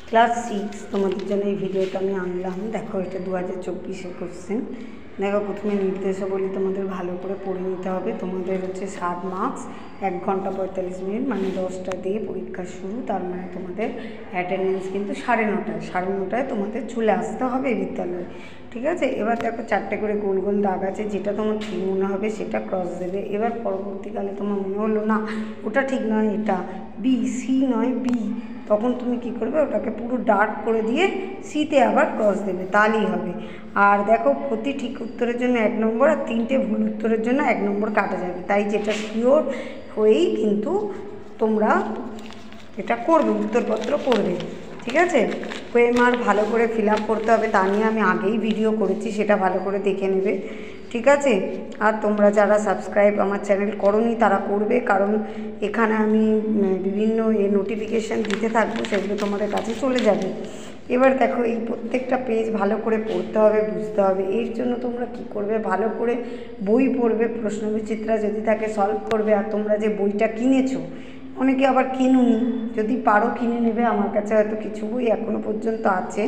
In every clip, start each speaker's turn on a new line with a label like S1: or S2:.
S1: Class 6 তোমাদের জন্য এই ভিডিওটা আমি আনলাম। দেখো এটা 2024-এর কোশ্চেন। দেখো প্রথমে নির্দেশাবলী তোমাদের ভালো করে পড়ে নিতে হবে। তোমাদের হচ্ছে 7 মার্কস, 1 ঘন্টা 45 মিনিট, মানে 10টা দিয়ে পরীক্ষা শুরু। তার মানে তোমাদের অ্যাটেন্ডেন্স কিন্তু 9:30, 9:30 তোমাদের চলে আসতে হবে বিদ্যালয়ে, ঠিক আছে। এবার দেখো 4টে করে গোল গোল দাগ আছে, যেটা তোমার ঠিক মনে হবে সেটা ক্রস দেবে। এবার পরবর্তীকালে তোমার মনে হলো না ওটা ঠিক নয়, এটা বি, সি নয় বি, তখন তুমি কি করবে, ওটাকে পুরো ডার্ক করে দিয়ে সিতে আবার ক্রস দেবে, তাহলেই হবে। আর দেখো প্রতি ঠিক উত্তরের জন্য 1 নম্বর, আর 3টে ভুল উত্তরের জন্য 1 নম্বর কাটা যাবে। তাই যেটা শিওর হয়েই কিন্তু তোমরা এটা করবে, উত্তরপত্র করবে, ঠিক আছে। ওএমআর ভালো করে ফিল আপ করতে হবে, তা নিয়ে আমি আগেই ভিডিও করেছি, সেটা ভালো করে দেখে নেবে, ঠিক আছে। আর তোমরা যারা সাবস্ক্রাইব আমার চ্যানেল করোনি তারা করবে, কারণ এখানে আমি বিভিন্ন নোটিফিকেশান দিতে থাকবো, সেগুলো তোমাদের কাছে চলে যাবে। এবার দেখো এই প্রত্যেকটা পেজ ভালো করে পড়তে হবে, বুঝতে হবে। এর জন্য তোমরা কি করবে, ভালো করে বই পড়বে, প্রশ্নবিচিত্রা যদি থাকে সলভ করবে। আর তোমরা যে বইটা কিনেছো, অনেকে আবার কিনুনি, যদি পারো কিনে নেবে। আমার কাছে হয়তো কিছু বই এখনও পর্যন্ত আছে,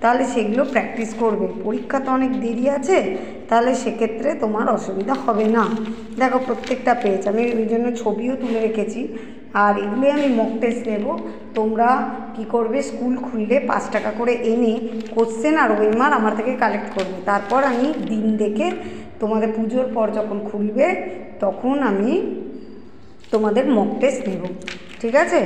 S1: তাহলে সেগুলো প্র্যাকটিস করবে। পরীক্ষা তো অনেক দেরি আছে, তাহলে সেক্ষেত্রে তোমার অসুবিধা হবে না। দেখো প্রত্যেকটা পেজ আমি ওই জন্য ছবিও তুলে রেখেছি, আর এগুলোই আমি মক টেস্ট দেবো। তোমরা কি করবে, স্কুল খুললে 5 টাকা করে এনে কোশ্চেন আর ওএমআর আমার থেকে কালেক্ট করবে। তারপর আমি দিন দেখে তোমাদের পুজোর পর যখন খুলবে তখন আমি তোমাদের মক টেস্ট নেব, ঠিক আছে।